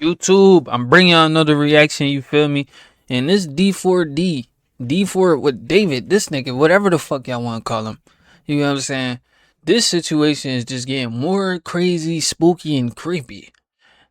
YouTube, I'm bringing out another reaction, you feel me? And this D4D, D4 with David, this nigga, whatever the fuck y'all want to call him. You know what I'm saying? This situation is just getting more crazy, spooky, and creepy.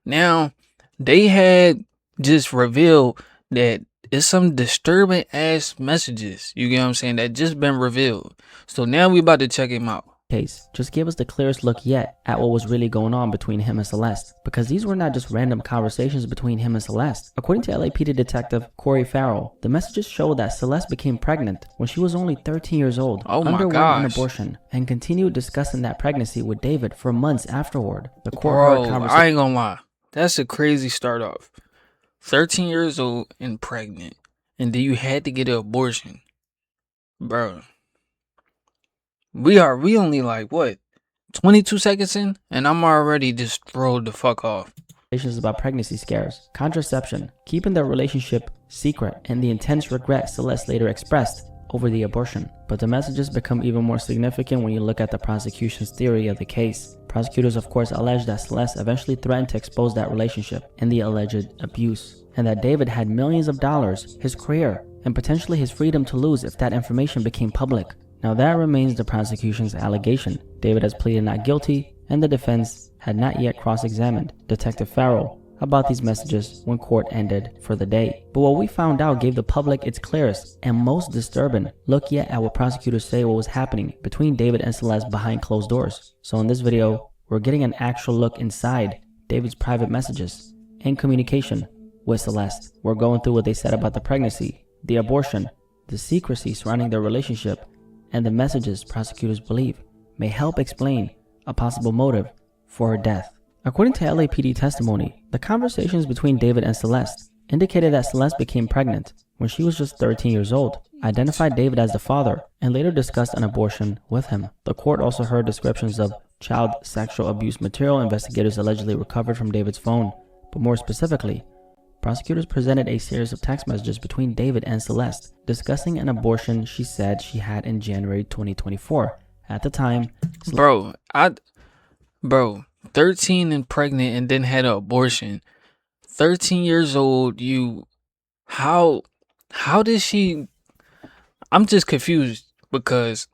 Now, they had just revealed that it's some disturbing ass messages, you get what I'm saying, that just been revealed. So now we about to check him out. Case just gave us the clearest look yet at what was really going on between him and Celeste, because these were not just random conversations between him and Celeste. According to LAPD detective Corey Farrell, the messages show that Celeste became pregnant when she was only 13 years old, underwent an abortion, and continued discussing that pregnancy with David for months afterward. The court heard I ain't gonna lie, that's a crazy start off. 13 years old and pregnant, and then you had to get an abortion, bro. We only like what, 22 seconds in, and I'm already just thrown the fuck off. About pregnancy scares, contraception, keeping their relationship secret, and the intense regret Celeste later expressed over the abortion. But the messages become even more significant when you look at the prosecution's theory of the case. Prosecutors of course allege that Celeste eventually threatened to expose that relationship and the alleged abuse, and that David had millions of dollars, his career, and potentially his freedom to lose if that information became public. Now that remains the prosecution's allegation. David has pleaded not guilty, and the defense had not yet cross-examined Detective Farrell about these messages when court ended for the day. But what we found out gave the public its clearest and most disturbing look yet at what prosecutors say what was happening between David and Celeste behind closed doors. So in this video, we're getting an actual look inside David's private messages and communication with Celeste. We're going through what they said about the pregnancy, the abortion, the secrecy surrounding their relationship, and the messages prosecutors believe may help explain a possible motive for her death. According to LAPD testimony, the conversations between David and Celeste indicated that Celeste became pregnant when she was just 13 years old, identified David as the father, and later discussed an abortion with him. The court also heard descriptions of child sexual abuse material investigators allegedly recovered from David's phone, but more specifically, prosecutors presented a series of text messages between David and Celeste discussing an abortion she said she had in January 2024. At the time, Bro, 13 and pregnant and then had an abortion. 13 years old, how did she, I'm just confused because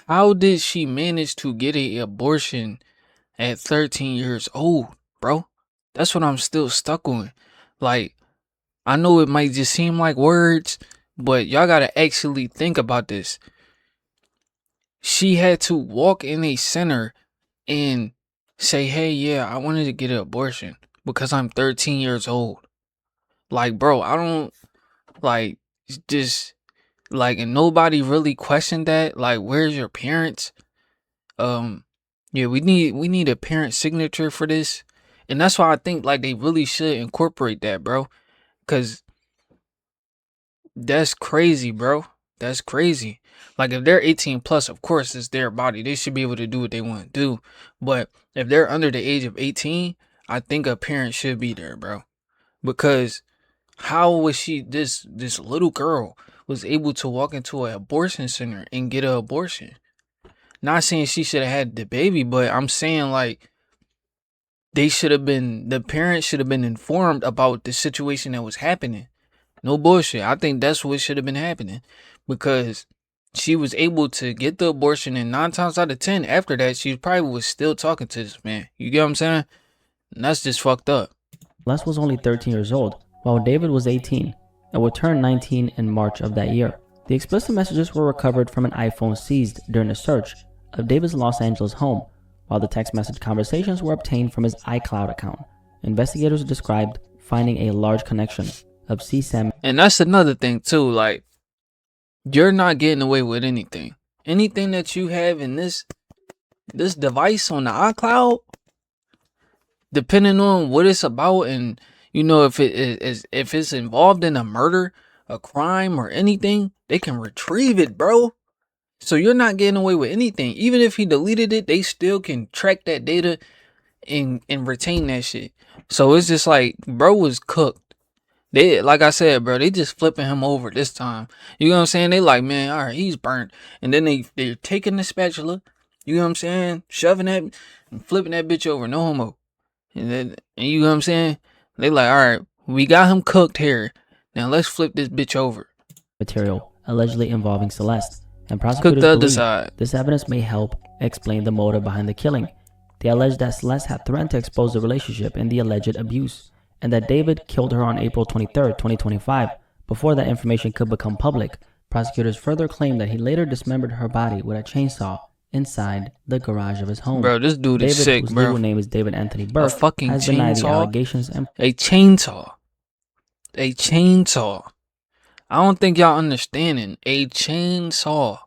how did she manage to get an abortion at 13 years old, bro? That's what I'm still stuck on. Like, I know it might just seem like words, but y'all gotta actually think about this. She had to walk in a center and say, hey, yeah, I wanted to get an abortion because I'm 13 years old. Like, bro, I don't, like, just, like, and nobody really questioned that. Like, where's your parents? Yeah, we need a parent signature for this. And that's why I think, like, they really should incorporate that, bro. Because that's crazy, bro. That's crazy. Like, if they're 18 plus, of course, it's their body. They should be able to do what they want to do. But if they're under the age of 18, I think a parent should be there, bro. Because how was she, this little girl, was able to walk into an abortion center and get an abortion? Not saying she should have had the baby, but I'm saying, like, the parents should have been informed about the situation that was happening. No bullshit. I think that's what should have been happening, because she was able to get the abortion, and 9 times out of 10 after that, she probably was still talking to this man. You get what I'm saying? And that's just fucked up. Les was only 13 years old, while David was 18 and would turn 19 in March of that year. The explicit messages were recovered from an iPhone seized during a search of David's Los Angeles home, while the text message conversations were obtained from his iCloud account. Investigators described finding a large connection of CSAM. And that's another thing too, like, you're not getting away with anything. Anything that you have in this device on the iCloud, depending on what it's about, and you know, if it's involved in a murder, a crime, or anything, they can retrieve it, bro. So you're not getting away with anything. Even if he deleted it, they still can track that data and retain that shit. So it's just like, bro was cooked. They, like I said, bro, they just flipping him over this time. You know what I'm saying? They like, man, all right, he's burnt. And then they're taking the spatula, you know what I'm saying, shoving that and flipping that bitch over. No homo. And you know what I'm saying? They like, all right, we got him cooked here. Now let's flip this bitch over. Material allegedly involving Celeste, and Cook prosecutors the other believe side. this evidence may help explain the motive behind the killing. They allege that Celeste had threatened to expose the relationship and the alleged abuse, and that David killed her on April 23, 2025. Before that information could become public, prosecutors further claimed that he later dismembered her body with a chainsaw inside the garage of his home. Bro, this dude is David, sick, whose bro. legal name is David Anthony A Burke, fucking has denied the chainsaw? allegations and A chainsaw. A chainsaw. I don't think y'all understanding. A chainsaw.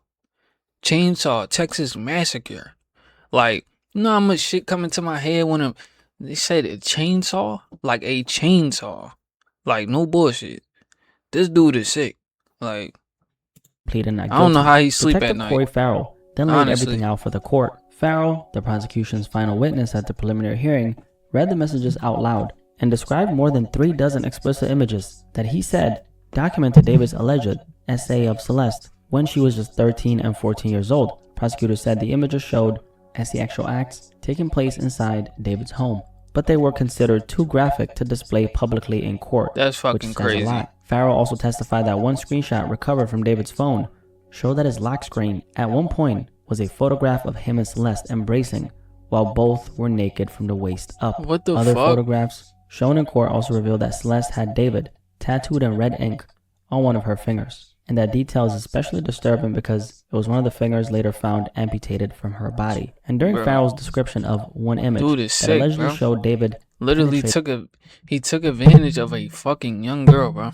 Chainsaw. Texas Massacre. Like, you know how much shit coming to my head when they said a chainsaw? Like a chainsaw. Like, no bullshit. This dude is sick. Like, pleaded not guilty. I don't know how he sleep Detective at Corey night. Farrell then laid Honestly. everything out for the court. Farrell, the prosecution's final witness at the preliminary hearing, read the messages out loud and described more than 36 explicit images that he said documented David's alleged essay of Celeste when she was just 13 and 14 years old. Prosecutors said the images showed the actual acts taking place inside David's home, but they were considered too graphic to display publicly in court. That's fucking which says crazy. A lot. Farrell also testified that one screenshot recovered from David's phone showed that his lock screen at one point was a photograph of him and Celeste embracing while both were naked from the waist up. What the Other fuck? photographs shown in court also revealed that Celeste had David tattooed in red ink on one of her fingers, and that detail is especially disturbing because it was one of the fingers later found amputated from her body. And during Bro. Farrell's description of one image Dude is that sick, allegedly bro. showed David Literally penetrating he took advantage of a fucking young girl, bro.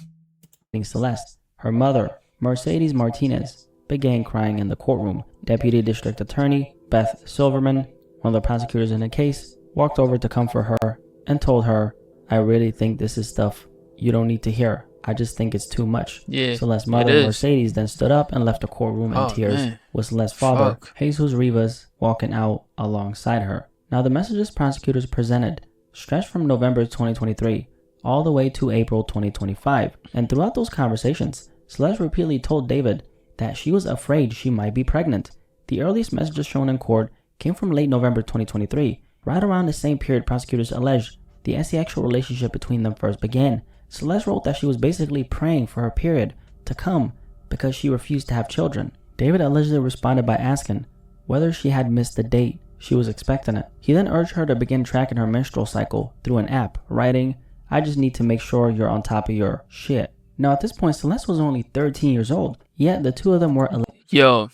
Celeste, her mother, Mercedes Martinez, began crying in the courtroom. Deputy District Attorney Beth Silverman, one of the prosecutors in the case, walked over to comfort her and told her, "I really think this is stuff you don't need to hear. I just think it's too much." Yeah, Celeste's it mother, is. Mercedes, then stood up and left the courtroom in Oh, tears, man. with Celeste's father, Fuck. Jesus Rivas, walking out alongside her. Now, the messages prosecutors presented stretched from November 2023 all the way to April 2025, and throughout those conversations, Celeste repeatedly told David that she was afraid she might be pregnant. The earliest messages shown in court came from late November 2023, right around the same period prosecutors alleged the sexual relationship between them first began. Celeste wrote that she was basically praying for her period to come because she refused to have children. David allegedly responded by asking whether she had missed the date she was expecting it. He then urged her to begin tracking her menstrual cycle through an app, writing, "I just need to make sure you're on top of your shit." Now at this point, Celeste was only 13 years old, yet the two of them were Yo,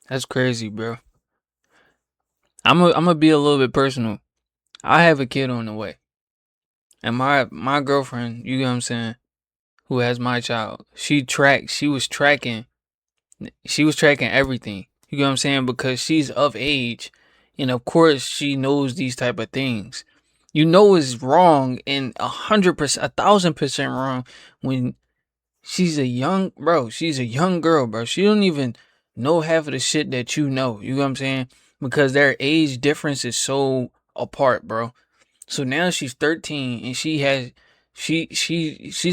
that's crazy, bro. I'm gonna be a little bit personal. I have a kid on the way. And my girlfriend, you know what I'm saying, who has my child, she was tracking everything. You know what I'm saying? Because she's of age, and of course she knows these type of things. You know it's wrong, and 100%, 1,000% wrong when she's a young girl, bro. She don't even know half of the shit that you know. You know what I'm saying? Because their age difference is so apart, bro. So now she's 13 and she's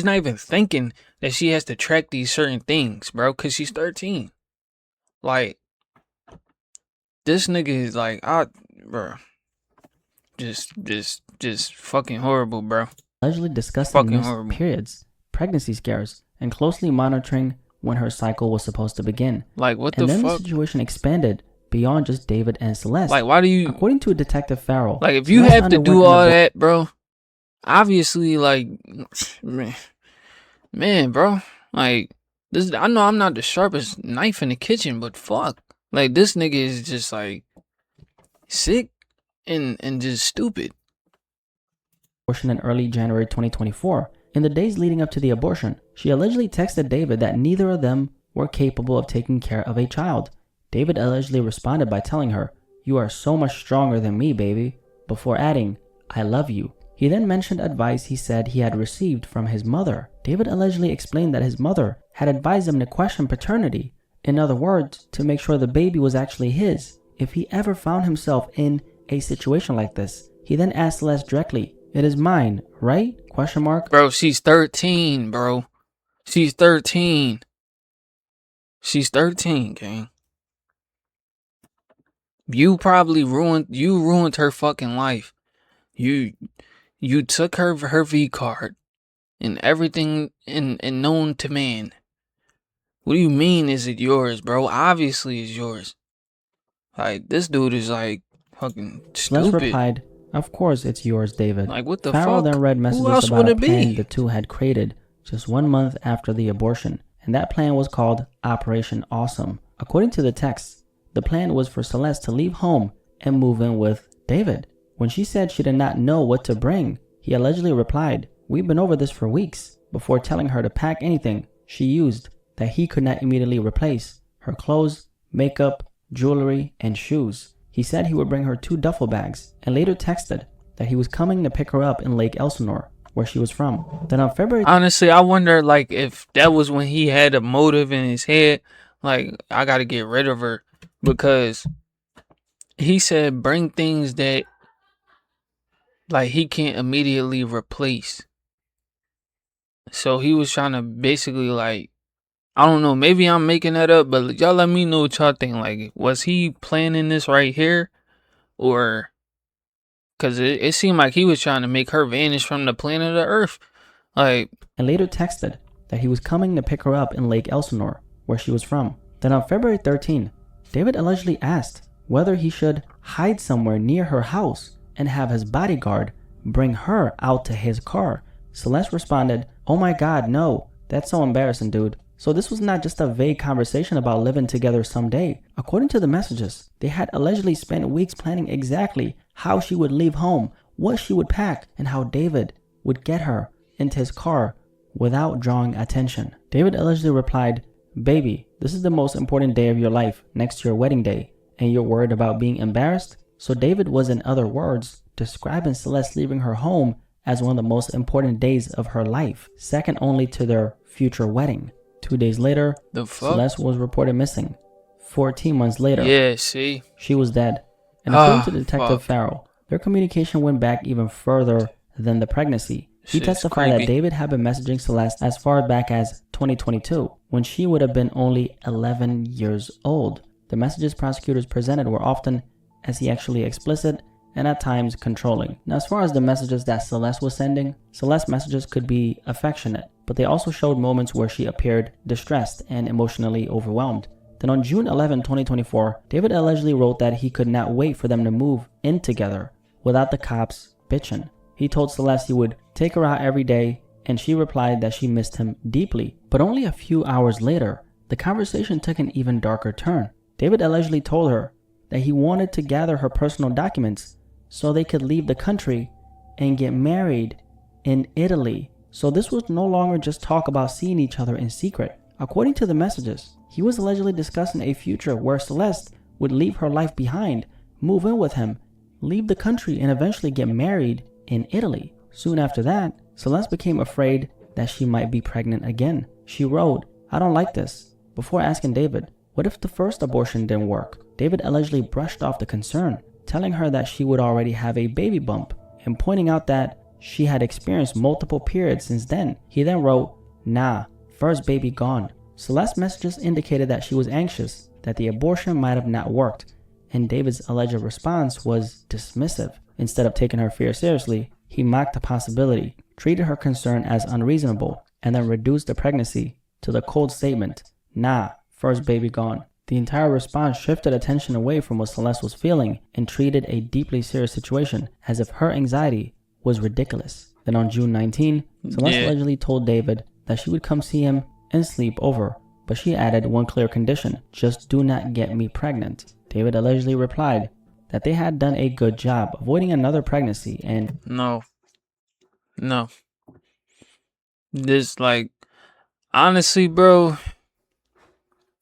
not even thinking that she has to track these certain things, bro, cuz she's 13. Like this nigga is like, bro. Just fucking horrible, bro. allegedly discussing Fucking missed horrible. periods, pregnancy scares, and closely monitoring when her cycle was supposed to begin. Like what And the then fuck? the situation expanded beyond just David and Celeste. Like why do you According to Detective Farrell, like if you Celeste have to underwent do an all that, bro? Obviously, like man, bro. Like this, I know I'm not the sharpest knife in the kitchen, but fuck. Like this nigga is just like sick and just stupid. abortion in early January 2024. In the days leading up to the abortion, she allegedly texted David that neither of them were capable of taking care of a child. David allegedly responded by telling her, "You are so much stronger than me, baby," before adding, "I love you." He then mentioned advice he said he had received from his mother. David allegedly explained that his mother had advised him to question paternity. In other words, to make sure the baby was actually his if he ever found himself in a situation like this. He then asked Celeste directly, "It is mine, right?" Question mark. Bro, she's 13, bro. She's 13. She's 13, gang. You probably ruined her fucking life. You you took her V card and everything and known to man. What do you mean is it yours, bro? Obviously it's yours. Like, this dude is like fucking Celeste stupid. replied, "Of course it's yours, David." Like, what the Farrell then fuck? read Who messages else about would a it plan be? the two had created just 1 month after the abortion, and that plan was called Operation Awesome. According to the text, the plan was for Celeste to leave home and move in with David. When she said she did not know what to bring, he allegedly replied, "We've been over this for weeks," before telling her to pack anything she used that he could not immediately replace: her clothes, makeup, jewelry, and shoes. He said he would bring her 2 duffel bags, and later texted that he was coming to pick her up in Lake Elsinore, where she was from. Then on February... Honestly, I wonder, like, if that was when he had a motive in his head. Like, I gotta get rid of her. Because he said bring things that, like, he can't immediately replace. So he was trying to basically, like, I don't know, maybe I'm making that up, but y'all let me know what y'all think. Like, was he planning this right here? Or, because it seemed like he was trying to make her vanish from the planet of Earth. Like, and later texted that he was coming to pick her up in Lake Elsinore, where she was from. Then on February 13, David allegedly asked whether he should hide somewhere near her house and have his bodyguard bring her out to his car. Celeste responded, "Oh my God, no. That's so embarrassing, dude." So this was not just a vague conversation about living together someday. According to the messages, they had allegedly spent weeks planning exactly how she would leave home, what she would pack, and how David would get her into his car without drawing attention. David allegedly replied, "Baby, this is the most important day of your life next to your wedding day, and you're worried about being embarrassed?" So David was, in other words, describing Celeste leaving her home as one of the most important days of her life, second only to their future wedding. 2 days later, the fuck? Celeste was reported missing. 14 months later, Yeah, see? she was dead. And according to Ah, Detective fuck. Farrell, their communication went back even further than the pregnancy. He Shit's testified that creepy. David had been messaging Celeste as far back as 2022, when she would have been only 11 years old. The messages prosecutors presented were often, as he actually explicit, and at times controlling. Now, as far as the messages that Celeste was sending, Celeste's messages could be affectionate, but they also showed moments where she appeared distressed and emotionally overwhelmed. Then on June 11, 2024, David allegedly wrote that he could not wait for them to move in together without the cops bitching. He told Celeste he would take her out every day, and she replied that she missed him deeply. But only a few hours later, the conversation took an even darker turn. David allegedly told her that he wanted to gather her personal documents so they could leave the country and get married in Italy. So this was no longer just talk about seeing each other in secret. According to the messages, he was allegedly discussing a future where Celeste would leave her life behind, move in with him, leave the country, and eventually get married in Italy. Soon after that, Celeste became afraid that she might be pregnant again. She wrote, "I don't like this," before asking David, what if the first abortion didn't work? David allegedly brushed off the concern, telling her that she would already have a baby bump, and pointing out that she had experienced multiple periods since then. He then wrote, "Nah, first baby gone." Celeste's messages indicated that she was anxious that the abortion might have not worked, and David's alleged response was dismissive. Instead of taking her fear seriously, he mocked the possibility, treated her concern as unreasonable, and then reduced the pregnancy to the cold statement, "Nah, first baby gone." The entire response shifted attention away from what Celeste was feeling and treated a deeply serious situation as if her anxiety was ridiculous. Then on June 19, Celeste allegedly told David that she would come see him and sleep over, but she added one clear condition: "Just do not get me pregnant." David allegedly replied that they had done a good job avoiding another pregnancy and... No. This, like, honestly, bro,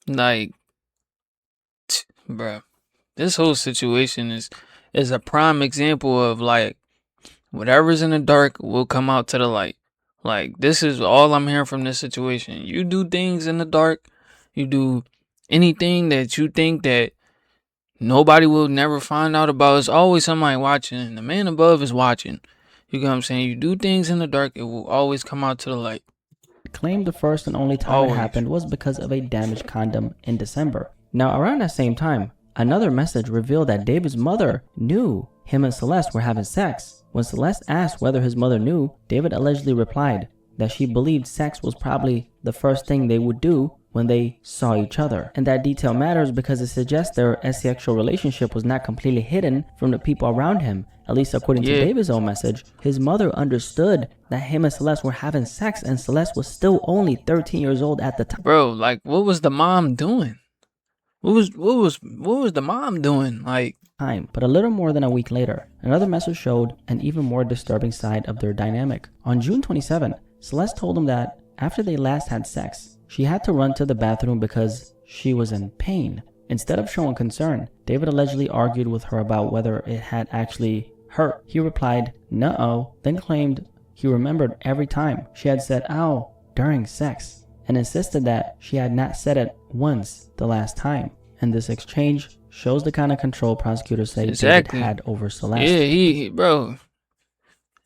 like, bro, this whole situation is a prime example of, like, whatever's in the dark will come out to the light. Like, this is all I'm hearing from this situation. You do things in the dark, you do anything that you think that nobody will never find out about. There's always somebody watching, and the man above is watching. You know what I'm saying? You do things in the dark, it will always come out to the light. claimed the first and only time it happened was because of a damaged condom in December. Now, around that same time, another message revealed that David's mother knew him and Celeste were having sex, When Celeste asked whether his mother knew, David allegedly replied that she believed sex was probably the first thing they would do when they saw each other. And that detail matters because it suggests their asexual relationship was not completely hidden from the people around him. At least according to David's own message, his mother understood that him and Celeste were having sex, and Celeste was still only 13 years old at the time. Bro, like, what was the mom doing? What was the mom doing? Like, But a little more than a week later, another message showed an even more disturbing side of their dynamic. On June 27, Celeste told him that after they last had sex, she had to run to the bathroom because she was in pain. Instead of showing concern, David allegedly argued with her about whether it had actually hurt. He replied, "No," then claimed he remembered every time she had said "ow" during sex, and insisted that she had not said it once the last time. And this exchange shows the kind of control prosecutors say David had over Celeste. Yeah, he bro.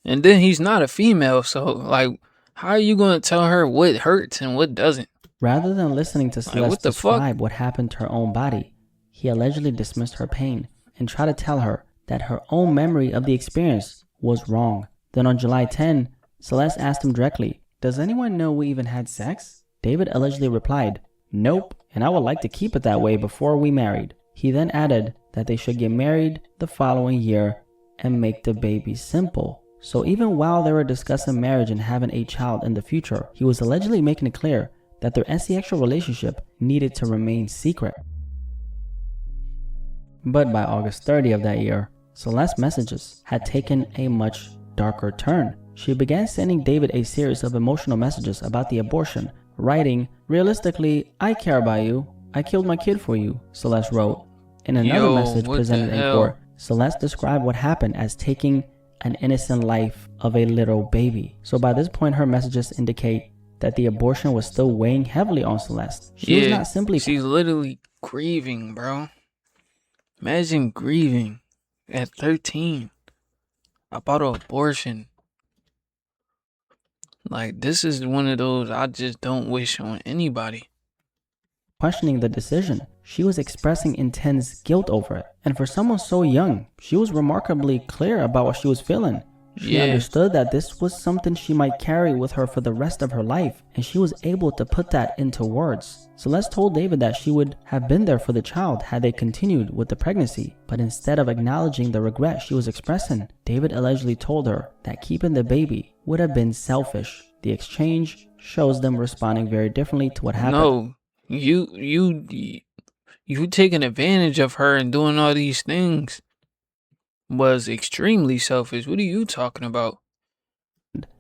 And then he's not a female, so like, how are you going to tell her what hurts and what doesn't? Rather than listening to Celeste describe what happened to her own body, he allegedly dismissed her pain and tried to tell her that her own memory of the experience was wrong. Then on July 10, Celeste asked him directly, "Does anyone know we even had sex?" David allegedly replied, "Nope, and I would like to keep it that way before we married." He then added that they should get married the following year and make the baby simple. So even while they were discussing marriage and having a child in the future, he was allegedly making it clear that their asexual relationship needed to remain secret. But by August 30 of that year, Celeste's messages had taken a much darker turn. She began sending David a series of emotional messages about the abortion, writing, "Realistically, I care about you. I killed my kid for you," Celeste wrote. In another message presented in court, Celeste described what happened as taking an innocent life of a little baby. So by this point, her messages indicate that the abortion was still weighing heavily on Celeste. She was not simply... She's literally grieving, bro. Imagine grieving at 13 about an abortion. Like, this is one of those I just don't wish on anybody. Questioning the decision, she was expressing intense guilt over it. And for someone so young, she was remarkably clear about what she was feeling. She understood that this was something she might carry with her for the rest of her life, and she was able to put that into words. Celeste told David that she would have been there for the child had they continued with the pregnancy, but instead of acknowledging the regret she was expressing, David allegedly told her that keeping the baby would have been selfish. The exchange shows them responding very differently to what happened. No, you taking advantage of her and doing all these things was extremely selfish. What are you talking about?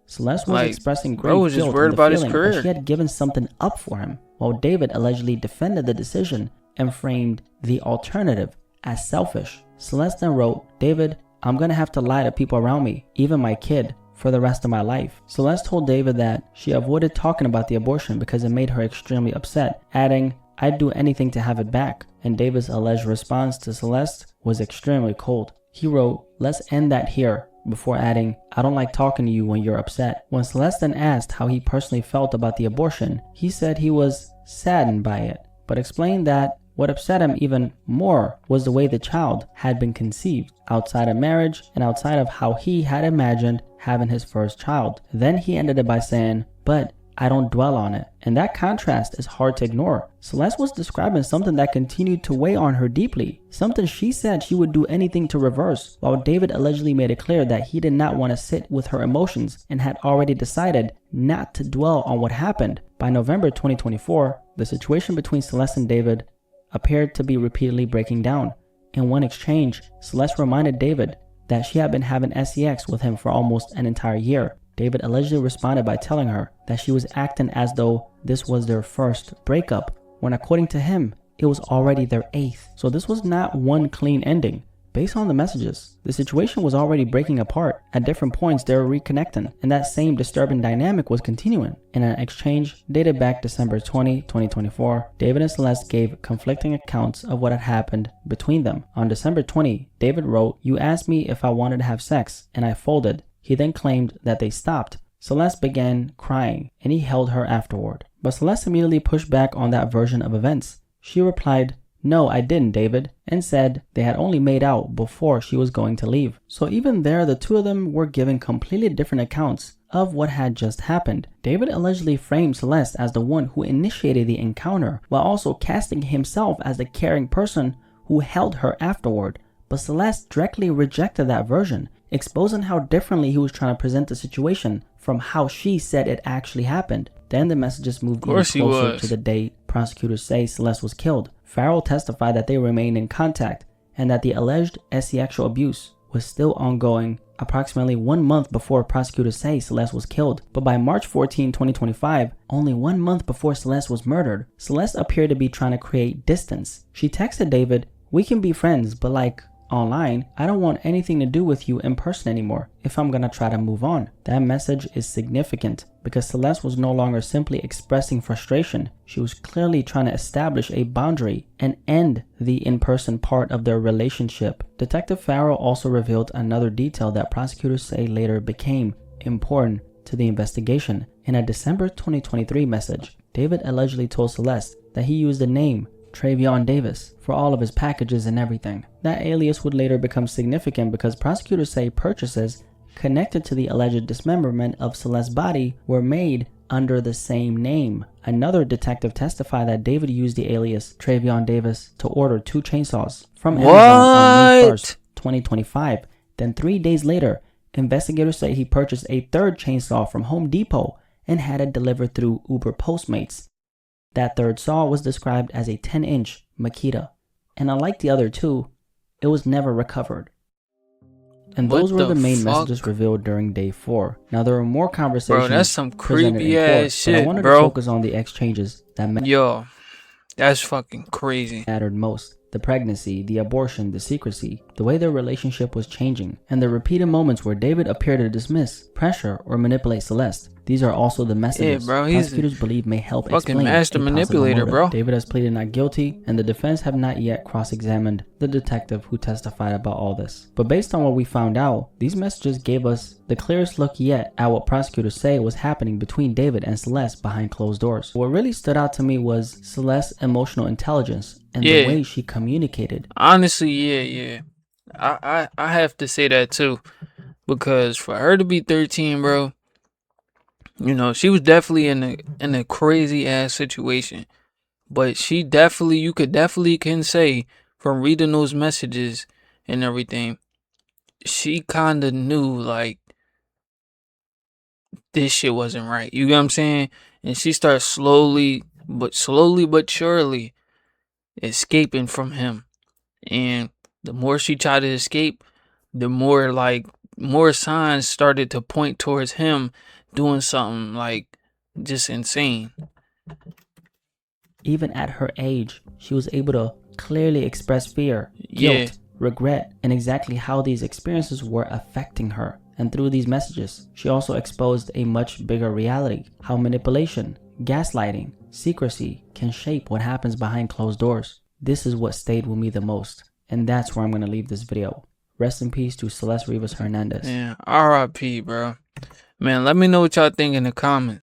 Celeste was expressing great guilt and the feeling that she had given something up for him, while David allegedly defended the decision and framed the alternative as selfish. Celeste then wrote, "David, I'm gonna have to lie to people around me, even my kid, for the rest of my life." Celeste told David that she avoided talking about the abortion because it made her extremely upset, adding, "I'd do anything to have it back." And David's alleged response to Celeste was extremely cold. He wrote, "Let's end that here," before adding, "I don't like talking to you when you're upset." When Celeste then asked how he personally felt about the abortion, he said he was saddened by it, but explained that what upset him even more was the way the child had been conceived, outside of marriage and outside of how he had imagined having his first child. Then he ended it by saying, "But I don't dwell on it." And that contrast is hard to ignore. Celeste was describing something that continued to weigh on her deeply, something she said she would do anything to reverse, while David allegedly made it clear that he did not want to sit with her emotions and had already decided not to dwell on what happened. By November 2024, the situation between Celeste and David appeared to be repeatedly breaking down. In one exchange, Celeste reminded David that she had been having sex with him for almost an entire year. David allegedly responded by telling her that she was acting as though this was their first breakup, when according to him, it was already their 8th. So this was not one clean ending. Based on the messages, the situation was already breaking apart. At different points, they were reconnecting, and that same disturbing dynamic was continuing. In an exchange dated back December 20, 2024, David and Celeste gave conflicting accounts of what had happened between them. On December 20, David wrote, "You asked me if I wanted to have sex, and I folded." He then claimed that they stopped. Celeste began crying, and he held her afterward. But Celeste immediately pushed back on that version of events. She replied, "No, I didn't, David," and said they had only made out before she was going to leave. So even there, the two of them were giving completely different accounts of what had just happened. David allegedly framed Celeste as the one who initiated the encounter, while also casting himself as the caring person who held her afterward. But Celeste directly rejected that version, exposing how differently he was trying to present the situation from how she said it actually happened. Then the messages moved even closer to the date prosecutors say Celeste was killed. Farrell testified that they remained in contact and that the alleged sexual abuse was still ongoing approximately 1 month before prosecutors say Celeste was killed. But by March 14, 2025, only 1 month before Celeste was murdered, Celeste appeared to be trying to create distance. She texted David, "We can be friends, but like online, I don't want anything to do with you in person anymore if I'm gonna try to move on." That message is significant because Celeste was no longer simply expressing frustration. She was clearly trying to establish a boundary and end the in-person part of their relationship. Detective Farrell also revealed another detail that prosecutors say later became important to the investigation. In a December 2023 message, David allegedly told Celeste that he used the name Travion Davis for all of his packages and everything. That alias would later become significant because prosecutors say purchases connected to the alleged dismemberment of Celeste's body were made under the same name. Another detective testified that David used the alias Travion Davis to order 2 chainsaws from Amazon on May 1st, 2025. Then 3 days later, investigators say he purchased a 3rd chainsaw from Home Depot and had it delivered through Uber Postmates. That 3rd saw was described as a 10-inch Makita, and unlike the other 2, it was never recovered. And those were the main messages revealed during day 4. Now there were more conversations. Bro, that's some creepy ass shit, but I wanted to focus on the exchanges that Yo, that's fucking crazy. Mattered most. The pregnancy, the abortion, the secrecy, the way their relationship was changing, and the repeated moments where David appeared to dismiss, pressure, or manipulate Celeste. These are also the messages prosecutors believe may help explain master manipulator, bro. David has pleaded not guilty, and the defense have not yet cross-examined the detective who testified about all this. But based on what we found out, these messages gave us the clearest look yet at what prosecutors say was happening between David and Celeste behind closed doors. What really stood out to me was Celeste's emotional intelligence and the way she communicated. Honestly, yeah. I have to say that too, because for her to be 13, bro, you know, she was definitely in a crazy ass situation. But she definitely, you could definitely can say from reading those messages and everything, she kind of knew like this shit wasn't right. You get what I'm saying? And she starts slowly but surely escaping from him. And the more she tried to escape, the more signs started to point towards him doing something like just insane. Even at her age, she was able to clearly express fear, guilt, regret, and exactly how these experiences were affecting her. And through these messages, she also exposed a much bigger reality, how manipulation, gaslighting, secrecy can shape what happens behind closed doors. This is what stayed with me the most, and that's where I'm going to leave this video. Rest in peace to Celeste Rivas Hernandez. Yeah, R.I.P., bro. Man, let me know what y'all think in the comments.